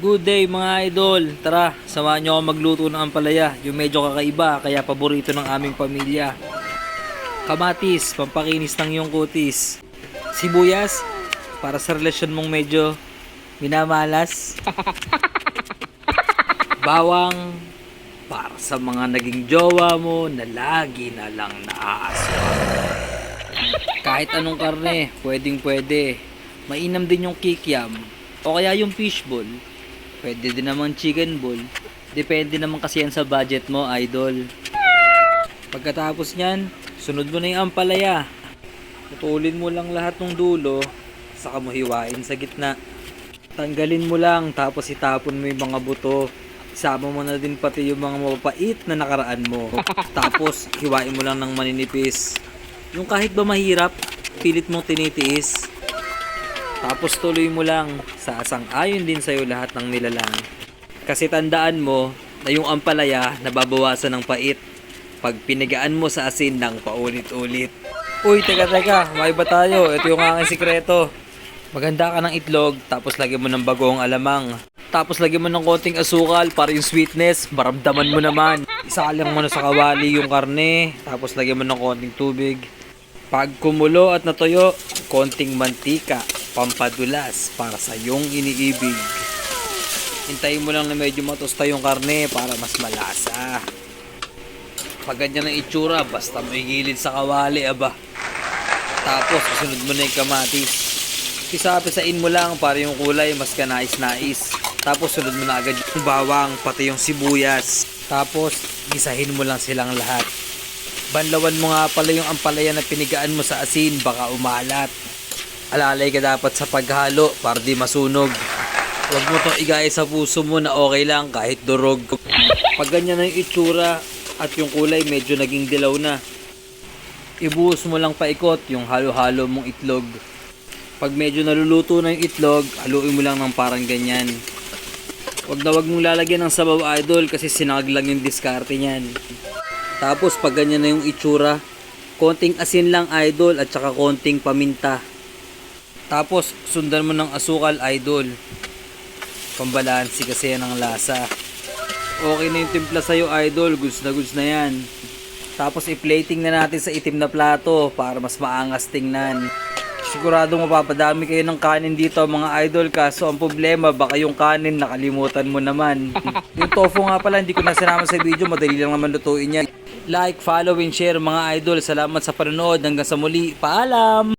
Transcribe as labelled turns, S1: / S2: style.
S1: Good day mga idol. Tara, samahan nyo ako magluto ng ampalaya. Yung medyo kakaiba, kaya paborito ng aming pamilya. Kamatis, pampakinis ng iyong kutis. Sibuyas, para sa relasyon mong medyo minamalas. Bawang, para sa mga naging jowa mo na lagi na lang naaaswa. Kahit anong karne, pwedeng pwede. Mainam din yung kikiam, o kaya yung fishball. Pwede din naman chicken ball. Depende naman kasi yan sa budget mo, idol. Pagkatapos nyan, sunod mo na yung ampalaya. Putulin mo lang lahat ng dulo, saka mo hiwain sa gitna. Tanggalin mo lang, tapos itapon mo yung mga buto. Isama mo na din pati yung mga mapapait na nakaraan mo. Tapos, hiwain mo lang ng maninipis. Yung kahit ba mahirap, pilit mong tinitiis. Tapos tuloy mo lang, sasang-ayon din sa'yo lahat ng nilalang. Kasi tandaan mo na yung ampalaya nababawasan ng pait pag pinagaan mo sa asin ng paulit-ulit. Uy, teka, maiba tayo. Ito yung aking sikreto. Maganda ka ng itlog, tapos lagyan mo ng bagong alamang. Tapos lagyan mo ng konting asukal para yung sweetness, maramdaman mo naman. Isalang mo na sa kawali yung karne, tapos lagyan mo ng konting tubig. Pag kumulo at natuyo, konting mantika, pampadulas para sa iyong iniibig. Hintayin mo lang na medyo matusta yung karne para mas malasa. Pag ganyan ang itsura, basta may gilid sa kawali, aba. Tapos, susunod mo na yung kamatis. Pisa-pisain mo lang para yung kulay mas kanais-nais. Tapos, sunod mo na agad yung bawang, pati yung sibuyas. Tapos, gisahin mo lang silang lahat. Banlawan mo nga pala yung ampalaya na pinigaan mo sa asin, baka umalat. Alalay ka dapat sa paghalo para di masunog. Huwag mo itong igaya sa puso mo na okay lang kahit durog. Pag ganyan na yung itsura at yung kulay medyo naging dilaw na, ibuhos mo lang paikot yung halo-halo mong itlog. Pag medyo naluluto na yung itlog, haluin mo lang ng parang ganyan. Huwag mong lalagyan ng sabaw, idol, kasi sinagag lang yung diskarte niyan. Tapos pag ganyan na yung itsura, konting asin lang, idol, at saka konting paminta. Tapos sundan mo ng asukal, idol. Pambalansi kasi yan ang lasa. Okay na yung timpla sa'yo, idol, goods na yan. Tapos i-plating na natin sa itim na plato para mas maangas tingnan. Siguradong mapapadami kayo ng kanin dito mga idol, kaso ang problema baka yung kanin nakalimutan mo naman. Yung tofu nga pala hindi ko na sinama sa video, madali lang naman lutuin yan. Like, follow, and share mga idol. Salamat sa panonood. Hanggang sa muli. Paalam!